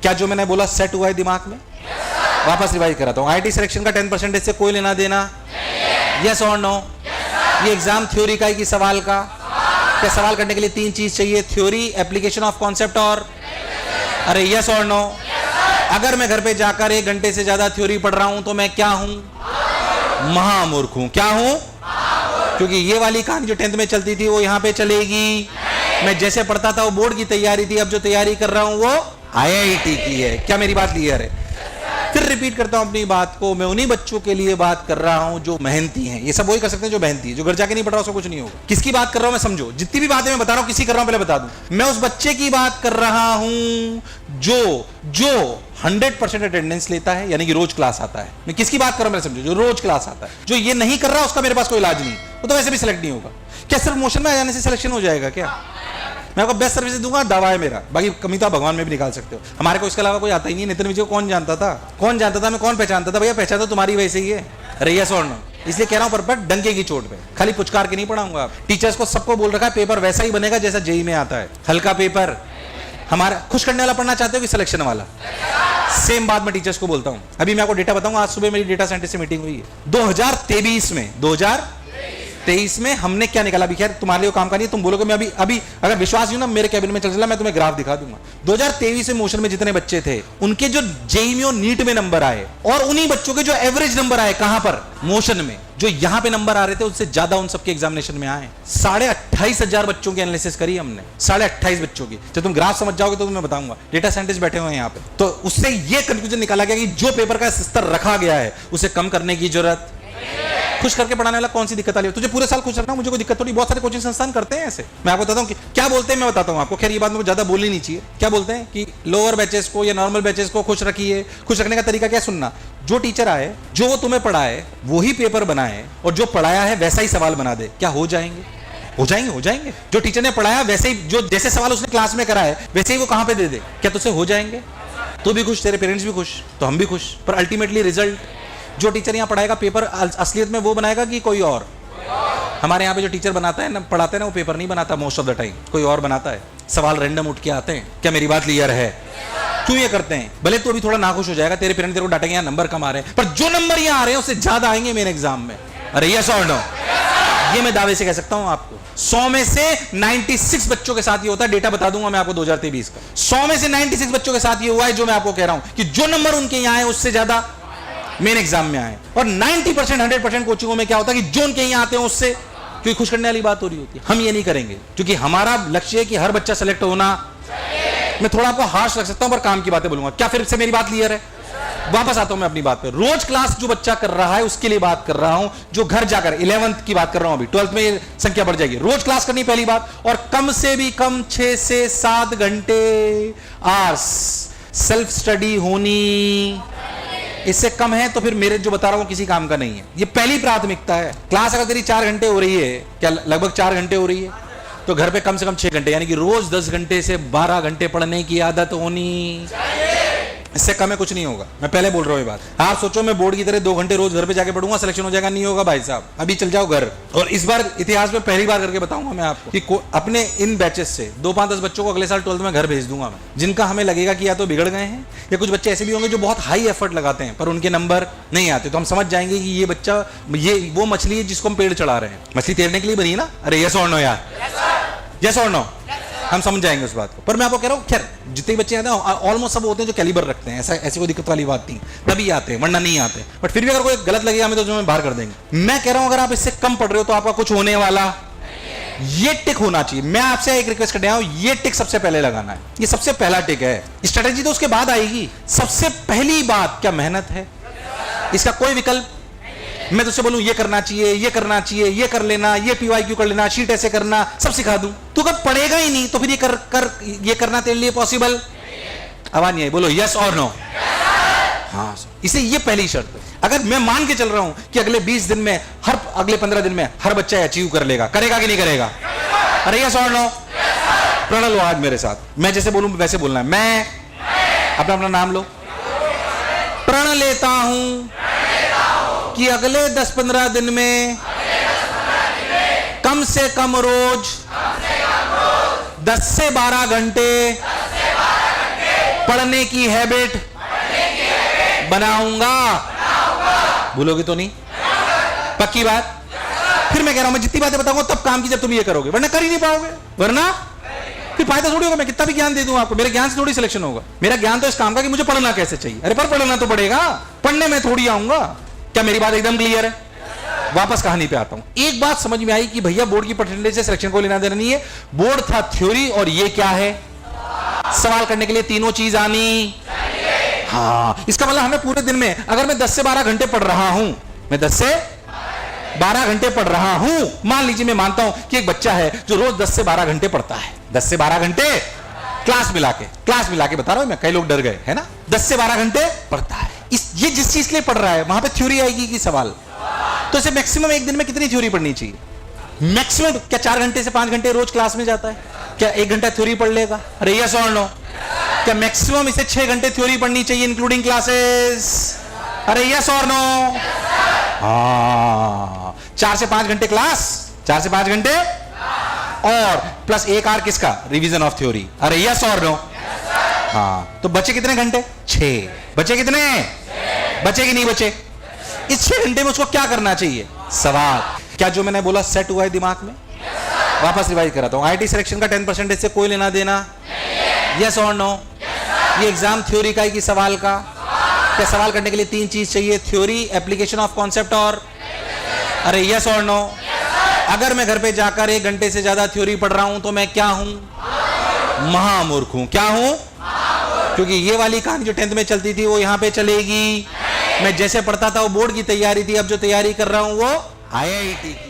क्या जो मैंने बोला सेट हुआ है दिमाग में? वापस रिवाइज कराता हूं। आईटी सिलेक्शन का 10% से कोई लेना देना? यस और नो? ये एग्जाम थ्योरी का है कि सवाल का? क्या सवाल करने के लिए 3 चीज चाहिए? थ्योरी, एप्लीकेशन ऑफ कॉन्सेप्ट और अरे यस और नो? अगर मैं घर पे जाकर 1 घंटे से ज्यादा थ्योरी पढ़ रहा हूं तो मैं क्या हूं? महामूर्ख हूं। क्या हूं? क्योंकि ये वाली कहानी जो 10th में चलती थी वो यहां पे चलेगी। मैं जैसे पढ़ता था वो बोर्ड की तैयारी थी, अब जो तैयारी कर रहा हूं वो आईआईटी की है। क्या मेरी बात क्लियर है? फिर रिपीट करता हूं अपनी बात को, मैं उन्हीं बच्चों के लिए बात कर रहा हूं जो मेहनती हैं। ये सब वही कर सकते हैं जो मेहनती है, जो घर जाके नहीं पढ़ रहा उसको कुछ नहीं होगा। किसकी बात कर रहा हूं मैं समझो, जितनी भी बातें मैं बता रहा हूं किसी कर रहा हूं पहले बता दूं। मैं उस बच्चे की बात कर रहा हूं जो 100% अटेंडेंस लेता है, यानी कि रोज क्लास आता है। मैं किसकी बात कर रहा हूं मेरे समझो, जो रोज क्लास आता है। जो ये नहीं कर रहा उसका मेरे पास कोई इलाज नहीं, वो तो वैसे भी सिलेक्ट नहीं होगा। क्या सिर्फ मोशन में आ जाने से सिलेक्शन हो जाएगा क्या? मैं आपको बेस्ट सर्विस दूंगा, दावा है मेरा। बाकी कमी तो आप भगवान में भी निकाल सकते हो। हमारे को इसके अलावा कोई आता ही नहीं। नितिन विजय को कौन जानता था? कौन जानता था? मैं कौन पहचानता था? भैया पहचान तो तुम्हारी वैसे ही है। अरे यस और नो? इसलिए कह रहा हूं पर डंके की चोट पे, खाली पुचकार के नहीं पढ़ाऊंगा। आप टीचर्स को सबको बोल रखा है पेपर वैसा ही बनेगा जैसा जेई में आता है, हल्का पेपर। हमारा खुश करने वाला पढ़ना चाहते हो कि सिलेक्शन वाला? सेम बात मैं टीचर्स को बोलता हूं। अभी मैं आपको डेटा बताऊंगा। आज सुबह मेरी डेटा साइंटिस्ट से मीटिंग हुई है। 2023 में हमने क्या निकाला? अभी खैर तुम्हारे लिए काम का नहीं, तुम बोलोगे मैं अभी अगर विश्वास नहीं हो ना मेरे कैबिन में चल चला, मैं तुम्हें ग्राफ दिखा दूंगा। 2023 में मोशन में जितने बच्चे थे उनके जो जेईई में और नीट में नंबर आए, और उन्हीं बच्चों के जो एवरेज नंबर आए कहां पर? मोशन में। जो यहां पे नंबर आ रहे थे उससे ज्यादा उन सबके एग्जामिनेशन में आए। 28,500 बच्चों की एनालिसिस करी हमने, 28,500 बच्चों की। जब तुम ग्राफ समझ जाओगे तो तुम्हें बताऊंगा। डेटा साइंटिस्ट बैठे हुए हैं यहाँ पे, तो उससे ये कंक्लूजन निकाला गया कि जो पेपर का स्तर रखा गया है उसे कम करने की जरूरत। खुश करके पढ़ाने वाला कौन सी दिक्कत आ रही है? तुझे पूरे साल खुश रखना, मुझे कोई दिक्कत थोड़ी। बहुत सारे कोचिंग संस्थान करते हैं ऐसे। मैं आपको बताता हूँ कि क्या बोलते हैं, मैं बताता हूँ आपको। खैर ये बात मुझे ज्यादा बोलनी नहीं चाहिए। क्या बोलते हैं कि लोअर बैचेस को या नॉर्मल बैचेस को खुश रखिए। खुश रखने का तरीका क्या? सुनना। जो टीचर आए, जो वो तुम्हें पढ़ाए वही पेपर बनाए, और जो पढ़ाया है वैसा ही सवाल बना दे। क्या हो जाएंगे? हो जाएंगे, हो जाएंगे। जो टीचर ने पढ़ाया वैसे ही, जो जैसे सवाल उसने क्लास में करा है वैसे ही वो कहां पे दे दे, क्या तुझसे हो जाएंगे? तू भी खुश, तेरे पेरेंट्स भी खुश, तो हम भी खुश। पर अल्टीमेटली रिजल्ट जो टीचर यहाँ पढ़ाएगा पेपर असलियत में वो बनाएगा कि कोई और? हमारे यहाँ पे जो टीचर बनाता है ना, पढ़ाते हैं ना, वो पेपर नहीं बनाता मोस्ट ऑफ द टाइम, कोई और बनाता है। सवाल रैंडम उठ के आते हैं। क्या मेरी बात क्लियर है? क्यों ये करते हैं? भले तू अभी थोड़ा नाखुश हो जाएगा, तेरे पेरेंट्स तेरे को डांटेंगे, यहाँ नंबर कम आ रहे हैं, पर जो नंबर यहाँ आ रहे हैं उससे ज्यादा आएंगे मेरे एग्जाम में। अरे यस और नो? ये मैं दावे से कह सकता हूं आपको। 100 में से 96 बच्चों के साथ ये होता है। डेटा बता दूंगा मैं आपको 2023 का। 100 में से 96 बच्चों के साथ ये हुआ है जो मैं आपको कह रहा हूं कि जो नंबर उनके यहां है उससे ज्यादा मेन एग्जाम में आए। और 90% 100% कोचिंगों में क्या होता है कि जो उनके यहां आते हैं उससे, क्योंकि खुश करने वाली बात हो रही होती है। हम ये नहीं करेंगे क्योंकि हमारा लक्ष्य है कि हर बच्चा सेलेक्ट होना। मैं थोड़ा आपको हार्श रख सकता हूं पर काम की बातें बोलूंगा। क्या फिर से मेरी बात क्लियर है? वापस आता हूं मैं अपनी बात पे। रोज क्लास जो बच्चा कर रहा है उसके लिए बात कर रहा हूं, जो घर जाकर 11th की बात कर रहा हूं। अभी 12th में ये संख्या बढ़ जाएगी। रोज क्लास करनी पहली बात, और कम से भी कम 6 से 7 घंटे आवर्स सेल्फ स्टडी होनी। इससे कम है तो फिर मेरे जो बता रहा हूं किसी काम का नहीं है। ये पहली प्राथमिकता है। क्लास अगर तेरी 4 घंटे हो रही है, क्या लगभग 4 घंटे हो रही है, तो घर पे कम से कम 6 घंटे, यानी कि रोज 10 घंटे से 12 घंटे पढ़ने की आदत होनी। इससे कम है कुछ नहीं होगा। मैं पहले बोल रहा हूं ये बात। आप सोचो मैं बोर्ड की तरह 2 घंटे रोज घर पे जाके पढ़ूंगा, सिलेक्शन हो जाएगा? नहीं होगा भाई साहब। अभी चल जाओ घर। और इस बार इतिहास में पहली बार करके बताऊंगा मैं आपको कि अपने इन बैचेस से 2-5-10 बच्चों को अगले साल 12th में घर भेज दूंगा मैं, जिनका हमें लगेगा कि या तो बिगड़ गए हैं, या कुछ बच्चे ऐसे भी होंगे जो बहुत हाई एफर्ट लगाते हैं पर उनके नंबर नहीं आते। तो हम समझ जाएंगे कि ये बच्चा, ये वो मछली है जिसको हम पेड़ चढ़ा रहे हैं। मछली तैरने के लिए बनी ना? अरे यस और नो यार? यस और नो? हम समझ जाएंगे उस बात को। पर मैं आपको कह रहा हूं, खैर जितने बच्चे आते हैं ऑलमोस्ट सब होते हैं जो कैलिबर रखते हैं। ऐसी कोई दिक्कत वाली बात नहीं, तभी आते हैं, वरना नहीं आते। बट फिर भी अगर कोई गलत लगेगा हमें तो जो बाहर कर देंगे। मैं कह रहा हूं अगर आप इससे कम पढ़ रहे हो तो आपका कुछ होने वाला, ये टिक होना चाहिए। मैं आपसे एक रिक्वेस्ट करने आया हूं, ये टिक सबसे पहले लगाना है। ये सबसे पहला टिक है। स्ट्रेटेजी तो उसके बाद आएगी। सबसे पहली बात, क्या मेहनत है? इसका कोई विकल्प? मैं तुझसे बोलूं ये करना चाहिए, ये करना चाहिए, ये कर लेना, ये PYQ कर लेना, शीट ऐसे करना, सब सिखा दूं, तू कब पढ़ेगा ही नहीं, तो फिर ये करना तेरे लिए पॉसिबल? आवाज नहीं आई, बोलो यस और नो? हाँ, इसे ये पहली शर्त है। अगर मैं मान के चल रहा हूं कि अगले 20 दिन में, अगले 15 दिन में हर बच्चा अचीव कर लेगा, करेगा कि नहीं करेगा? अरे यस और नो? प्रण लो आज मेरे साथ। मैं जैसे बोलूं वैसे बोलना है। मैं अपना नाम लो। प्रण लेता हूं कि अगले 10-15 दिन में कम से कम रोज 10 से 12 घंटे पढ़ने की हैबिट बनाऊंगा। भूलोगे तो नहीं? पक्की बात? फिर मैं कह रहा हूं मैं जितनी बातें बताऊंगा तब काम की जब तुम ये करोगे, वरना कर ही नहीं पाओगे। वरना फिर फायदा थोड़ी होगा, मैं कितना भी ज्ञान दे दूं आपको, मेरे ज्ञान से थोड़ी सिलेक्शन होगा। मेरा ज्ञान तो इस काम का कि मुझे पढ़ना कैसे चाहिए। अरे पर पढ़ना तो पड़ेगा, पढ़ने में थोड़ी आऊंगा। क्या मेरी बात एकदम क्लियर है? वापस कहानी पे आता हूं। एक बात समझ में आई कि भैया बोर्ड की परसेंटेज से सिलेक्शन को लेना देना नहीं है। बोर्ड था थ्योरी और ये क्या है? सवाल करने के लिए तीनों चीज आनी। हाँ, इसका मतलब हमें पूरे दिन में अगर मैं 10 से 12 घंटे पढ़ रहा हूं, मैं 10 से 12 घंटे पढ़ रहा हूं, मान लीजिए मैं मानता हूं कि एक बच्चा है जो रोज 10 से 12 घंटे पढ़ता है, 10 से 12 घंटे क्लास मिला के बता रहा हूं मैं, कई लोग डर गए है ना। 10 से 12 घंटे पढ़ता है, ये जिस चीज के लिए पढ़ रहा है वहां पे थ्योरी आएगी कि सवाल। तो इसे मैक्सिमम एक दिन में कितनी थ्योरी पढ़नी चाहिए? मैक्सिमम क्या 4 घंटे से 5 घंटे रोज क्लास में जाता है, क्या 1 घंटा थ्योरी पढ़ लेगा? अरे यस और नो? क्या मैक्सिमम इसे 6 घंटे थ्योरी पढ़नी चाहिए इंक्लूडिंग क्लासेस? अरे यस और नो? हाँ, 4 से 5 घंटे क्लास, 4 से 5 घंटे और प्लस 1 आवर किसका? Revision of theory. अरे यस और नो? हाँ, तो बचे कितने घंटे? 6। बचे कितने? बचे कि नहीं बचे? इस 6 घंटे में उसको क्या करना चाहिए? सवाल। क्या जो मैंने बोला सेट हुआ है दिमाग में? वापस रिवाइज कराता हूं। आईटी सिलेक्शन का 10% से कोई लेना देना? यस और नो? ये एग्जाम थ्योरी का है कि सवाल का? क्या सवाल करने के लिए 3 चीज चाहिए? थ्योरी, एप्लीकेशन ऑफ कॉन्सेप्ट और अरे यस और नो? अगर मैं घर पे जाकर 1 घंटे से ज्यादा थ्योरी पढ़ रहा हूं तो मैं क्या हूं? महामूर्ख हूं। क्या हूं? क्योंकि ये वाली कहानी जो 10th में चलती थी वो यहां पे चलेगी। मैं जैसे पढ़ता था वो बोर्ड की तैयारी थी, अब जो तैयारी कर रहा हूं वो IIT की।